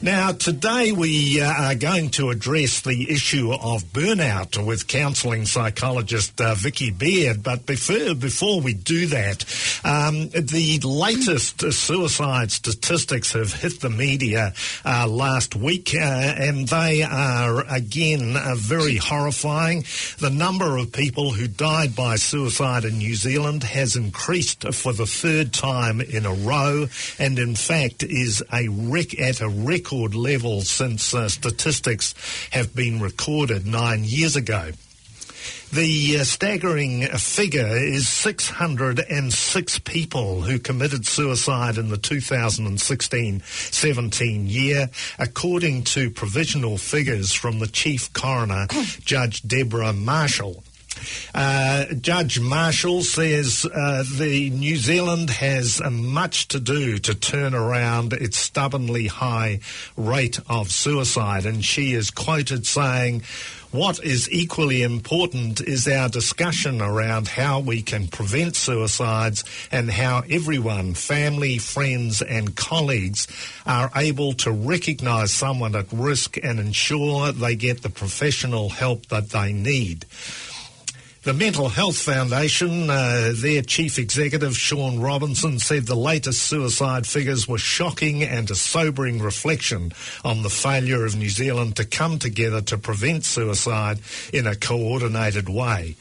Now, today we are going to address the issue of burnout with counselling psychologist Vikki Baird. But before we do that, the latest suicide statistics have hit the media last week, and they are, again, very horrifying. The number of people who died by suicide in New Zealand has increased for the third time in a row, and in fact is at a record level since statistics have been recorded 9 years ago. The staggering figure is 606 people who committed suicide in the 2016-17 year, according to provisional figures from the Chief Coroner, Judge Deborah Marshall. Judge Marshall says the New Zealand has much to do to turn around its stubbornly high rate of suicide, and she is quoted saying, "What is equally important is our discussion around how we can prevent suicides and how everyone, family, friends and colleagues, are able to recognise someone at risk and ensure they get the professional help that they need." The Mental Health Foundation, their chief executive, Sean Robinson, said the latest suicide figures were shocking and a sobering reflection on the failure of New Zealand to come together to prevent suicide in a coordinated way.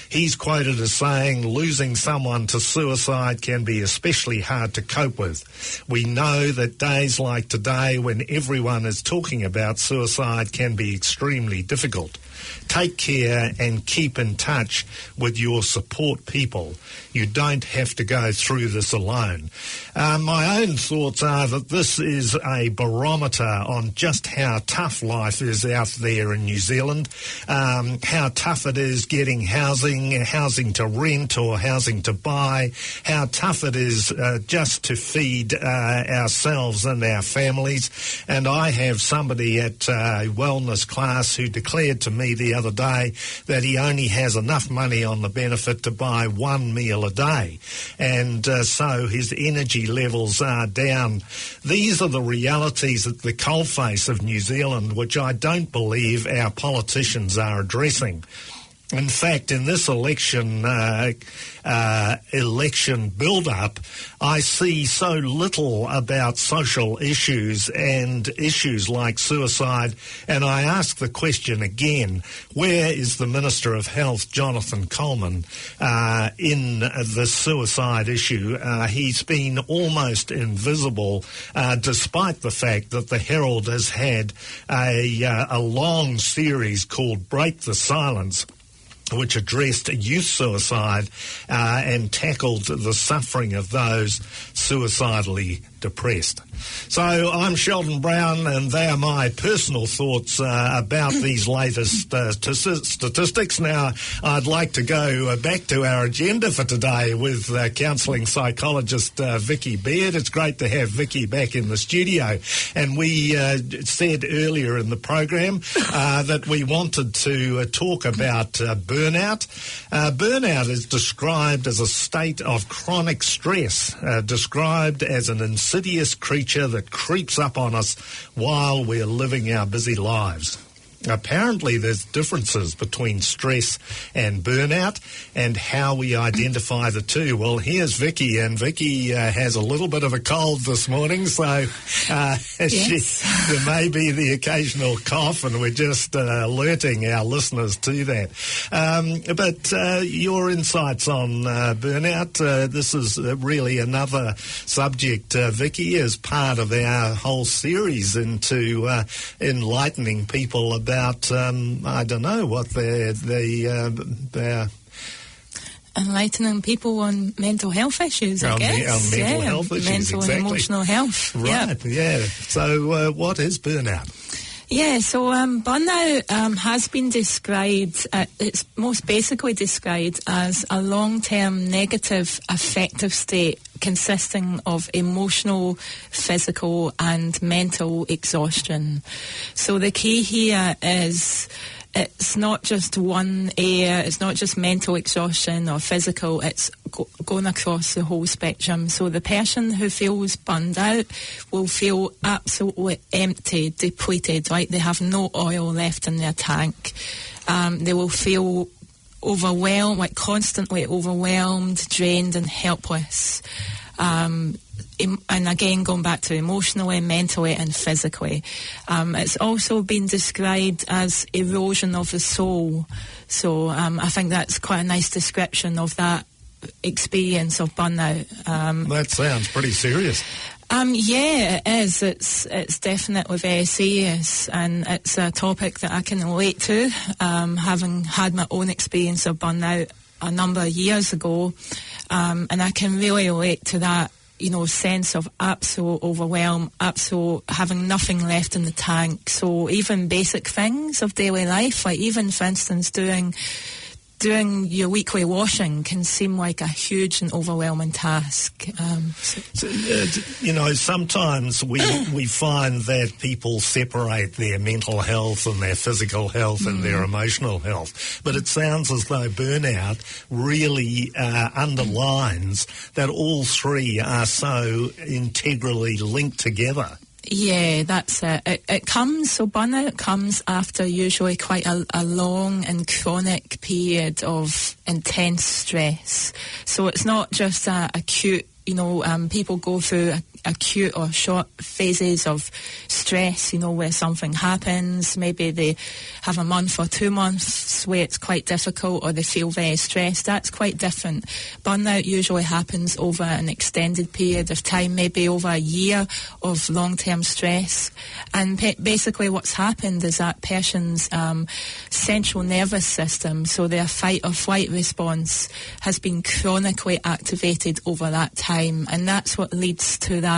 He's quoted as saying, "Losing someone to suicide can be especially hard to cope with. We know that days like today, when everyone is talking about suicide, can be extremely difficult. Take care and keep in touch with your support people. You don't have to go through this alone." My own thoughts are that this is a barometer on just how tough life is out there in New Zealand, how tough it is getting housing to rent or housing to buy, how tough it is just to feed ourselves and our families. And I have somebody at a wellness class who declared to me the other day that he only has enough money on the benefit to buy one meal a day, and so his energy levels are down. These are the realities at the coalface of New Zealand, which I don't believe our politicians are addressing. In fact, in this election build-up, I see so little about social issues and issues like suicide, and I ask the question again, where is the Minister of Health, Jonathan Coleman, in the suicide issue? He's been almost invisible, despite the fact that the Herald has had a long series called Break the Silence, which addressed youth suicide and tackled the suffering of those suicidally depressed. So I'm Sheldon Brown, and they are my personal thoughts about these latest statistics. Now, I'd like to go back to our agenda for today with counselling psychologist Vikki Baird. It's great to have Vikki back in the studio. And we said earlier in the program that we wanted to talk about burnout. Burnout is described as a state of chronic stress, described as an insidious creature that creeps up on us while we're living our busy lives. Apparently there's differences between stress and burnout and how we identify the two. Well, here's Vikki, and Vikki has a little bit of a cold this morning, so there may be the occasional cough, and we're just alerting our listeners to that. But your insights on burnout, this is really another subject, Vikki, as part of our whole series into enlightening people about I don't know what they're enlightening people on mental health issues, I guess. On mental health issues, mental exactly. and emotional health. Right, yeah. So what is burnout? Yeah, so burnout has been described, it's most basically described as a long-term negative affective state consisting of emotional, physical and mental exhaustion. So the key here is it's not just one area, it's not just mental exhaustion or physical, it's going across the whole spectrum. So the person who feels burned out will feel absolutely empty, depleted, like they have no oil left in their tank. They will feel overwhelmed, like constantly overwhelmed, drained and helpless. And again, going back to emotionally, mentally and physically. It's also been described as erosion of the soul. So I think that's quite a nice description of that experience of burnout. That sounds pretty serious. Yeah, it is. It's definitely very serious, and it's a topic that I can relate to, having had my own experience of burnout a number of years ago, and I can really relate to that, sense of absolute overwhelm, absolute having nothing left in the tank. So even basic things of daily life, like even, for instance, doing your weekly washing can seem like a huge and overwhelming task. Sometimes we find that people separate their mental health and their physical health and their emotional health. But it sounds as though burnout really underlines that all three are so integrally linked together. Yeah, that's it. Burnout comes after usually quite a long and chronic period of intense stress. So it's not just acute, people go through acute or short phases of stress, where something happens. Maybe they have a month or 2 months where it's quite difficult or they feel very stressed. That's quite different. Burnout usually happens over an extended period of time, maybe over a year of long-term stress. And basically what's happened is that person's central nervous system, so their fight or flight response, has been chronically activated over that time. And that's what leads to that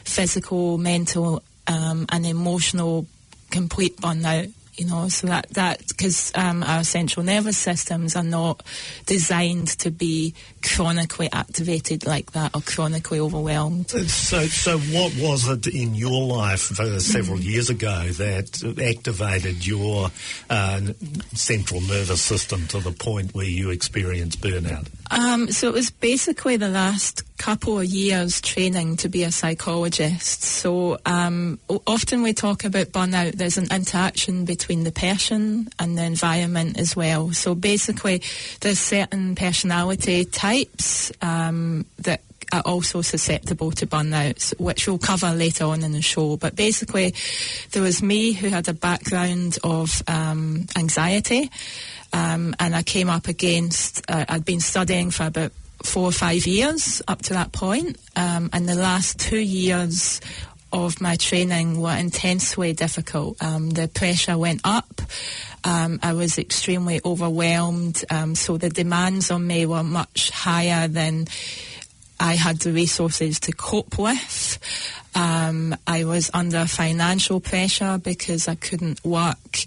physical, mental and emotional complete burnout, so that because our central nervous systems are not designed to be chronically activated like that or chronically overwhelmed. So what was it in your life several years ago that activated your central nervous system to the point where you experienced burnout? So it was basically the last couple of years training to be a psychologist. So often we talk about burnout, there's an interaction between the person and the environment as well. So basically there's certain personality types that are also susceptible to burnout, which we'll cover later on in the show. But basically there was me, who had a background of anxiety, and I came up against, I'd been studying for about 4 or 5 years up to that point, and the last 2 years of my training were intensely difficult. The pressure went up. I was extremely overwhelmed, so the demands on me were much higher than I had the resources to cope with. I was under financial pressure because I couldn't work.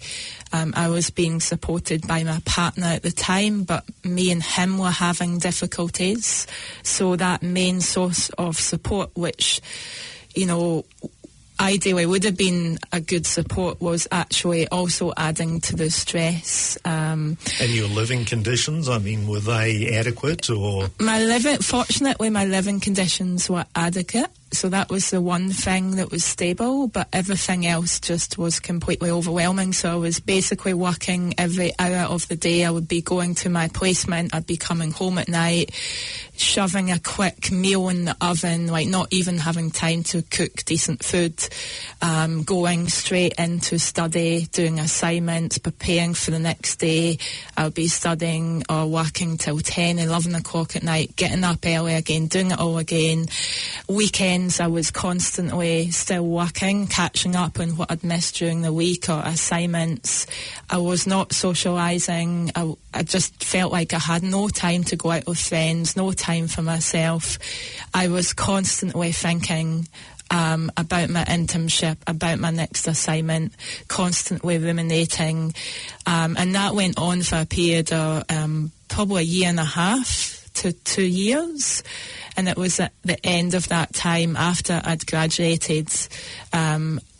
I was being supported by my partner at the time, but me and him were having difficulties. So that main source of support, which, ideally would have been a good support, was actually also adding to the stress. And your living conditions, were they adequate or? Fortunately, my living conditions were adequate. So that was the one thing that was stable, but everything else just was completely overwhelming. So I was basically working every hour of the day. I would be going to my placement, I'd be coming home at night, shoving a quick meal in the oven, like not even having time to cook decent food, going straight into study, doing assignments, preparing for the next day. I would be studying or working till 10, 11 o'clock at night, getting up early again, doing it all again. Weekends, I was constantly still working, catching up on what I'd missed during the week or assignments. I was not socialising. I just felt like I had no time to go out with friends, no time for myself. I was constantly thinking about my internship, about my next assignment, constantly ruminating. And that went on for a period of probably 1.5 to 2 years. And it was at the end of that time, after I'd graduated,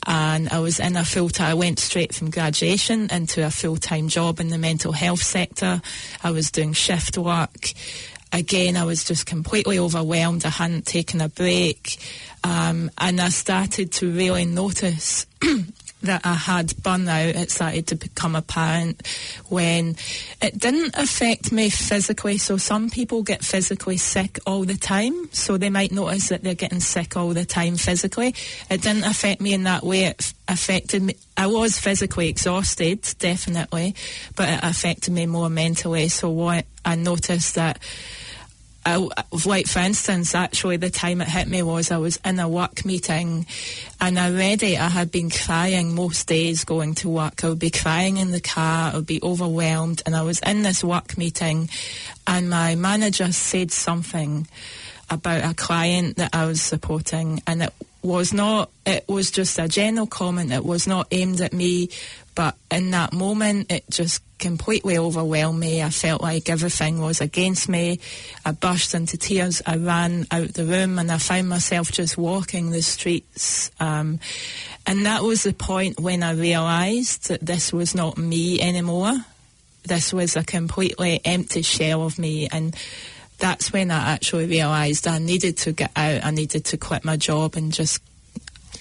and I was in I went straight from graduation into a full-time job in the mental health sector. I was doing shift work. Again, I was just completely overwhelmed. I hadn't taken a break. And I started to really notice that I had burnout. It started to become apparent when it didn't affect me physically. So some people get physically sick all the time, so they might notice that they're getting sick all the time physically. It didn't affect me in that way. It affected me. I was physically exhausted, definitely, but it affected me more mentally. So what I noticed that like, for instance, actually the time it hit me was I was in a work meeting, and already I had been crying most days going to work. I would be crying in the car, I would be overwhelmed, and I was in this work meeting, and my manager said something about a client that I was supporting, and it was just a general comment. It was not aimed at me, but in that moment it just completely overwhelmed me. I felt like everything was against me. I burst into tears. I ran out the room, and I found myself just walking the streets. And that was the point when I realised that this was not me anymore. This was a completely empty shell of me, and that's when I actually realised I needed to get out. I needed to quit my job and just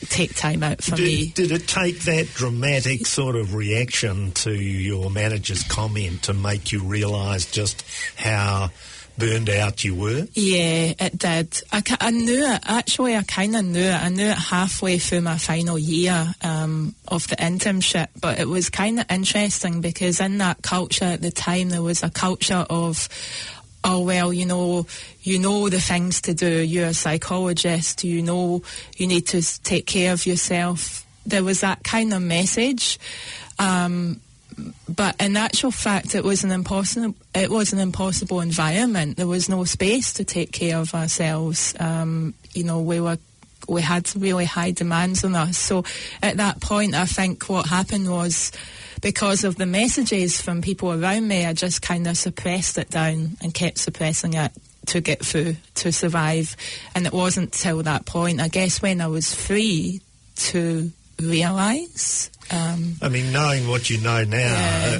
take time out for me. Did it take that dramatic sort of reaction to your manager's comment to make you realise just how burned out you were? Yeah, it did. I knew it. Actually, I kind of knew it. I knew it halfway through my final year of the internship, but it was kind of interesting because in that culture at the time, there was a culture of, oh, well, you know the things to do. You're a psychologist. You know you need to take care of yourself. There was that kind of message. But in actual fact, it was an impossible environment. There was no space to take care of ourselves. We had really high demands on us. So at that point, I think what happened was, because of the messages from people around me, I just kind of suppressed it down and kept suppressing it to get through, to survive. And it wasn't till that point, I guess, when I was free to realise. Knowing what you know now,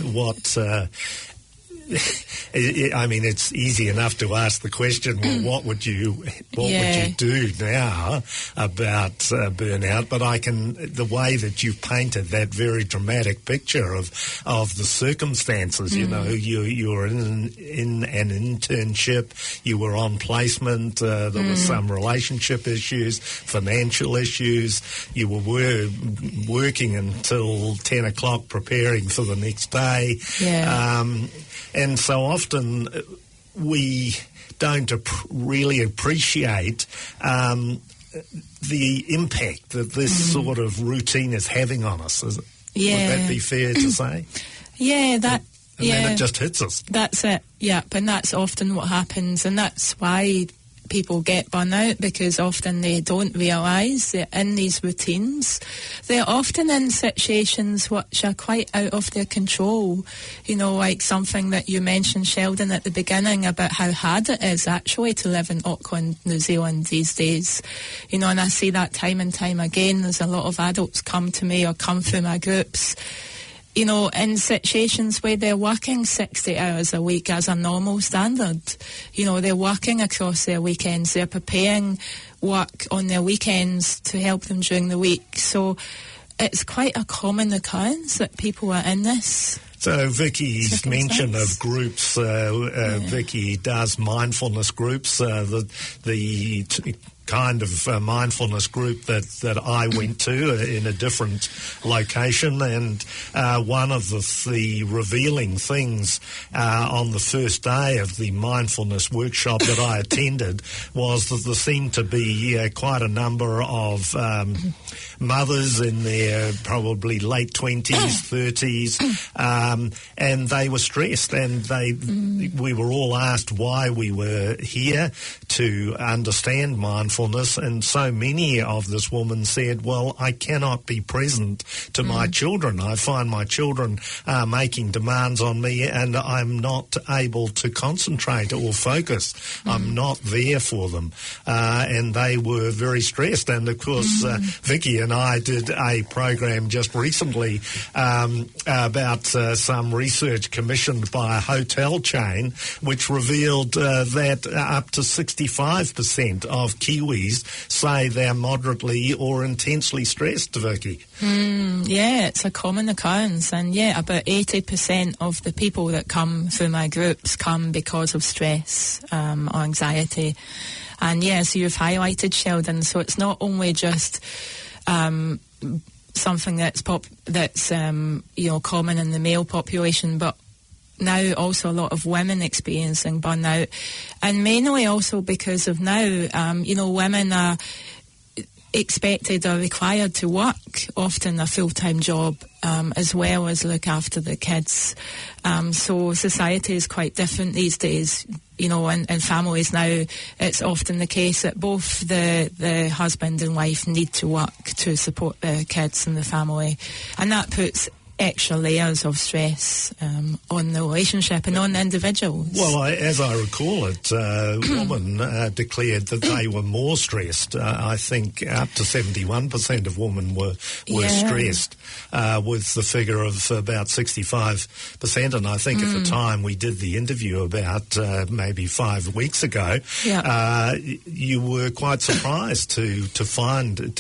it's easy enough to ask the question, well, what would you do now about burnout? But the way that you've painted that very dramatic picture of the circumstances, you were in an internship, you were on placement, there were some relationship issues, financial issues, you were working until 10 o'clock preparing for the next day. And so often we don't really appreciate the impact that this sort of routine is having on us. Would that be fair to say? Yeah, then it just hits us. That's it, yeah. And that's often what happens, and that's why people get burnout, because often they don't realise they're in these routines. They're often in situations which are quite out of their control. Like something that you mentioned, Sheldon, at the beginning about how hard it is actually to live in Auckland, New Zealand these days. And I see that time and time again. There's a lot of adults come to me or come through my groups, in situations where they're working 60 hours a week as a normal standard. They're working across their weekends. They're preparing work on their weekends to help them during the week. So it's quite a common occurrence that people are in this. So Vikki's mention of groups, Vikki does mindfulness groups. The kind of mindfulness group that I went to in a different location, and one of the revealing things on the first day of the mindfulness workshop that I attended was that there seemed to be quite a number of mothers in their probably late 20s, 30s, and they were stressed, and we were all asked why we were here, to understand mindfulness mindfulness, and so many of this woman said, well, I cannot be present to my children. I find my children are making demands on me and I'm not able to concentrate or focus. I'm not there for them. And they were very stressed. And, of course, Vikki and I did a program just recently about some research commissioned by a hotel chain which revealed that up to 65% of Kiwis say they're moderately or intensely stressed, Vikki. Yeah, it's a common occurrence, and about 80% of the people that come through my groups come because of stress or anxiety. And so you've highlighted, Sheldon, so it's not only just something that's common in the male population, but now also a lot of women experiencing burnout, and mainly also because of now, women are expected or required to work often a full-time job as well as look after the kids. So society is quite different these days, and families now, it's often the case that both the husband and wife need to work to support the kids and the family, and that puts extra layers of stress on the relationship and on the individuals. Well, as I recall it, women declared that they were more stressed. I think up to 71% of women were stressed, with the figure of about 65%. And I think at the time we did the interview about maybe 5 weeks ago, you were quite surprised to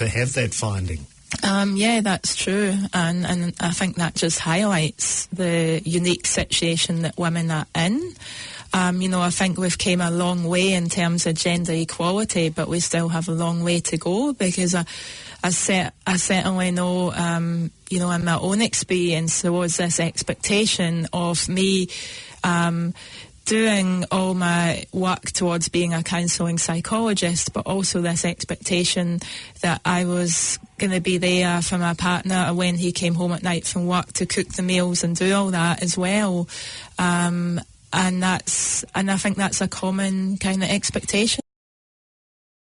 have that finding. That's true, and I think that just highlights the unique situation that women are in. I think we've came a long way in terms of gender equality, but we still have a long way to go, because I certainly know, in my own experience, there was this expectation of me doing all my work towards being a counselling psychologist, but also this expectation that I was going to be there for my partner when he came home at night from work to cook the meals and do all that as well. And I think that's a common kind of expectation.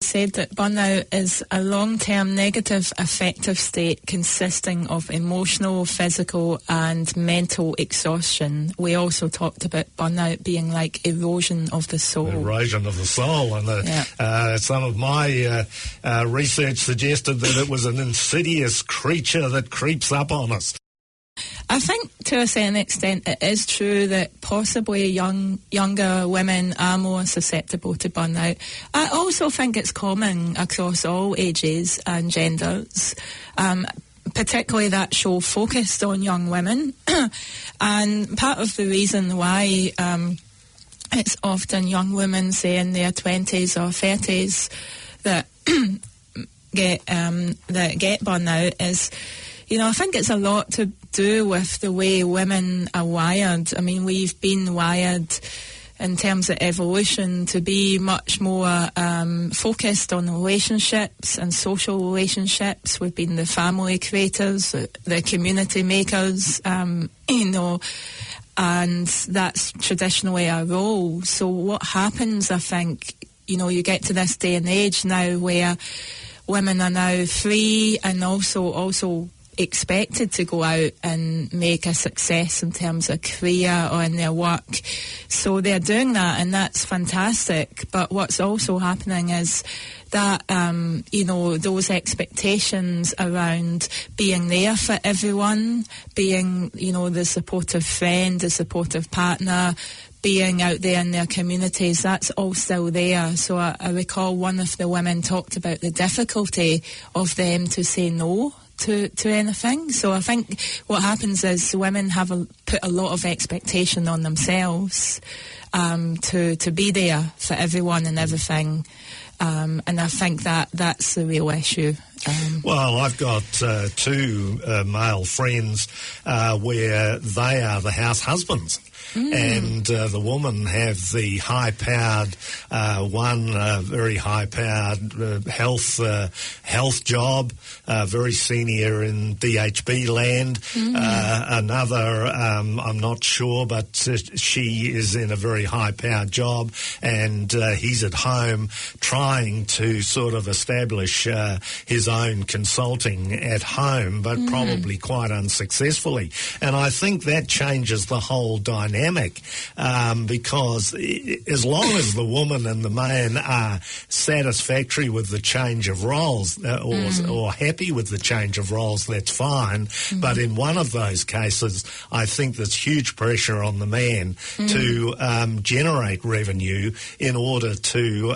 Said that burnout is a long-term negative affective state consisting of emotional, physical and mental exhaustion. We also talked about burnout being like erosion of the soul. Erosion of the soul. And some of my research suggested that it was an insidious creature that creeps up on us. I think to a certain extent it is true that possibly younger women are more susceptible to burnout. I also think it's common across all ages and genders, particularly that show focused on young women. And part of the reason why it's often young women, say in their 20s or 30s, that get burnout is, I think it's a lot to do with the way women are wired. I mean, we've been wired in terms of evolution to be much more focused on relationships and social relationships. We've been the family creators, the community makers, and that's traditionally our role. So what happens, I think, you get to this day and age now where women are now free and also expected to go out and make a success in terms of career or in their work. So they're doing that, and that's fantastic. But what's also happening is that, those expectations around being there for everyone, being, the supportive friend, the supportive partner, being out there in their communities, that's all still there. So I recall one of the women talked about the difficulty of them to say no to anything. So I think what happens is women have put a lot of expectation on themselves to be there for everyone and everything. And I think that's the real issue. Well, I've got two male friends where they are the house husbands. and the woman have the high-powered very high-powered health job, very senior in DHB land. Another, I'm not sure, but she is in a very high-powered job, and he's at home trying to sort of establish his own consulting at home, but probably quite unsuccessfully. And I think that changes the whole dynamic, because as long as the woman and the man are satisfactory with the change of roles, or happy with the change of roles, that's fine. But in one of those cases, I think there's huge pressure on the man to generate revenue in order to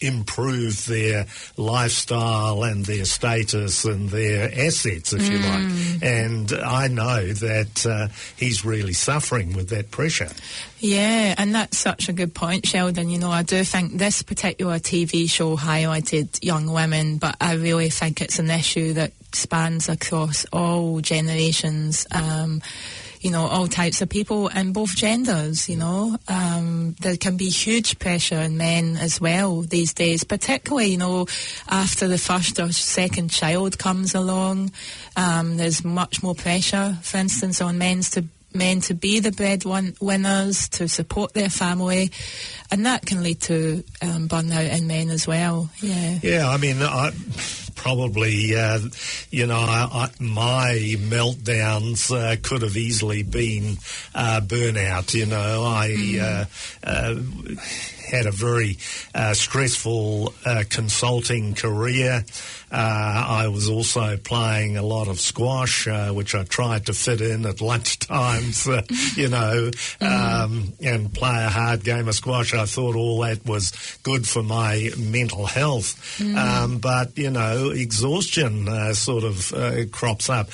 improve their lifestyle and their status and their assets, if you like. And I know that he's really suffering with that pressure. Yeah, and that's such a good point, Sheldon. You know, I do think this particular TV show highlighted young women, but I really think it's an issue that spans across all generations, you know, all types of people and both genders, you know. There can be huge pressure on men as well these days, particularly, you know, after the first or second child comes along. There's much more pressure, for instance, on men to be the breadwinners, to support their family, and that can lead to burnout in men as well. Yeah, I mean, probably, you know, my meltdowns could have easily been burnout. You know, I had a very stressful consulting career. I was also playing a lot of squash, which I tried to fit in at lunchtimes, you know, and play a hard game of squash. I thought all that was good for my mental health. But, you know, exhaustion sort of crops up.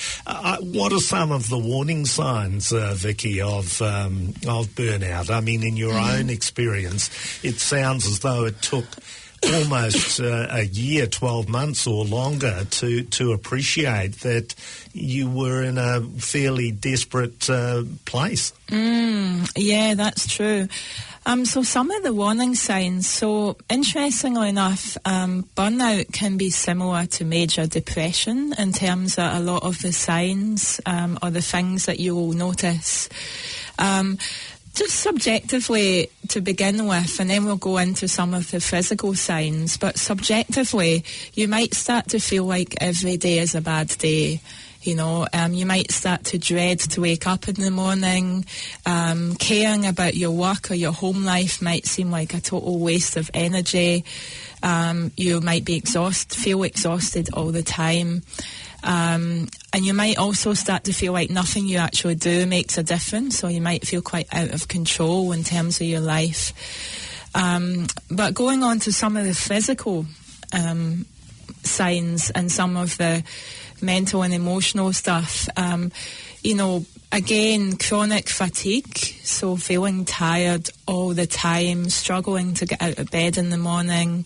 What are some of the warning signs, Vikki, of burnout? I mean, in your own experience, it sounds as though it took almost a year, 12 months or longer to appreciate that you were in a fairly desperate place. Yeah, that's true. So some of the warning signs, so interestingly enough, burnout can be similar to major depression in terms of a lot of the signs or the things that you will notice. Just subjectively to begin with, and then we'll go into some of the physical signs, but subjectively, you might start to feel like every day is a bad day. You know, you might start to dread to wake up in the morning. Caring about your work or your home life might seem like a total waste of energy. You might be feel exhausted all the time. And you might also start to feel like nothing you actually do makes a difference, or you might feel quite out of control in terms of your life. But going on to some of the physical signs and some of the mental and emotional stuff, you know, again, chronic fatigue, so feeling tired all the time, struggling to get out of bed in the morning,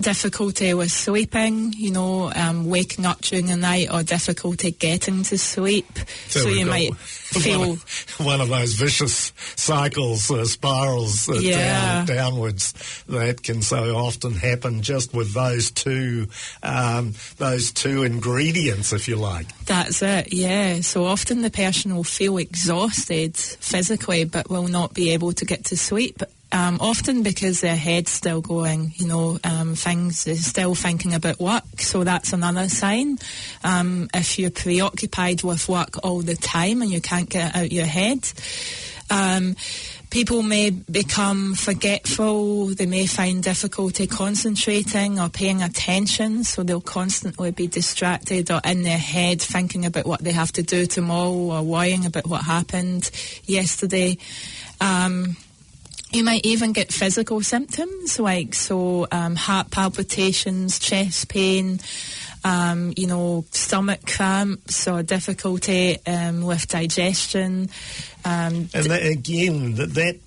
difficulty with sleeping, you know, waking up during the night, or difficulty getting to sleep. So you might feel one of those vicious cycles, spirals downwards that can so often happen just with those two ingredients, if you like. That's it, yeah. So often the person will feel exhausted physically but will not be able to get to sleep. Often because their head's still going, you know, things is still thinking about work, so that's another sign. If you're preoccupied with work all the time and you can't get it out your head, people may become forgetful. They may find difficulty concentrating or paying attention, so they'll constantly be distracted or in their head thinking about what they have to do tomorrow or worrying about what happened yesterday. You might even get physical symptoms like heart palpitations, chest pain, you know, stomach cramps or difficulty with digestion. And that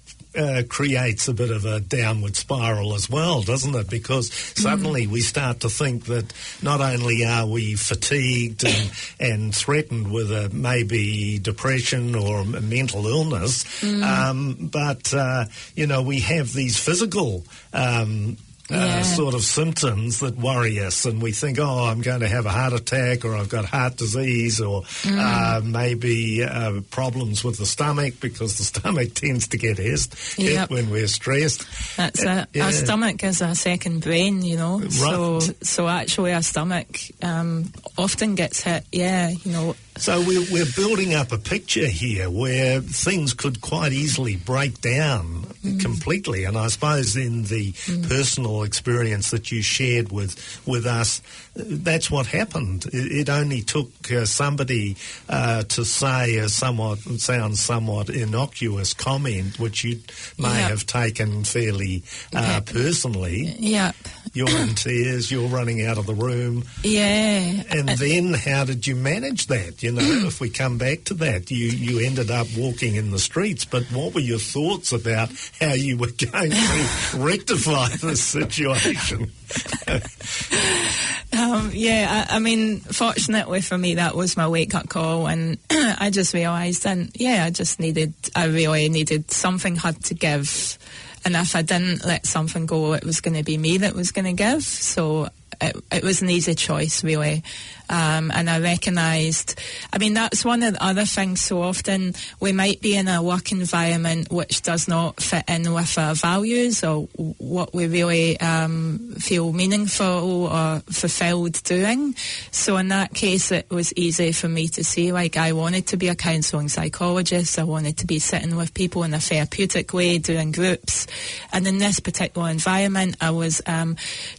creates a bit of a downward spiral as well, doesn't it? Because suddenly we start to think that not only are we fatigued and threatened with maybe depression or a mental illness, but, we have these physical sort of symptoms that worry us, and we think, I'm going to have a heart attack, or I've got heart disease, or maybe problems with the stomach, because the stomach tends to get hit when we're stressed. That's it. Our stomach is a second brain, Right. So actually our stomach often gets hit, So we're building up a picture here where things could quite easily break down completely. And I suppose in the personal experience that you shared with us, that's what happened. It only took somebody to say a sounds somewhat innocuous comment, which you may have taken fairly personally. Yeah. You're in tears, you're running out of the room. Yeah. And then how did you manage that? If we come back to that, you ended up walking in the streets, but what were your thoughts about how you were going to rectify this situation? Fortunately for me, that was my wake-up call, and I just realised, I really needed something had to give. And if I didn't let something go, it was going to be me that was going to give. So it was an easy choice, really. And I recognised, that's one of the other things. So often we might be in a work environment which does not fit in with our values or what we really feel meaningful or fulfilled doing. So in that case, it was easy for me to say, I wanted to be a counselling psychologist. I wanted to be sitting with people in a therapeutic way, doing groups. And in this particular environment, I was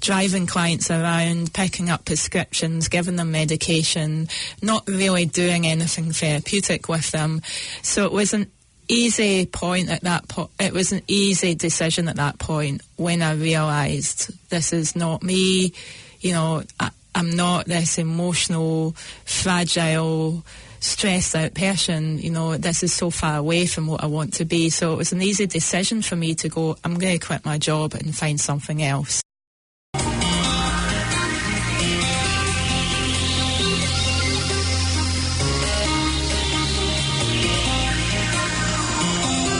driving clients around, picking up prescriptions, giving them medication, not really doing anything therapeutic with them. So it was an easy point at that point. It was an easy decision at that point when I realised this is not me. I'm not this emotional, fragile, stressed out person. This is so far away from what I want to be. So it was an easy decision for me to go, I'm going to quit my job and find something else.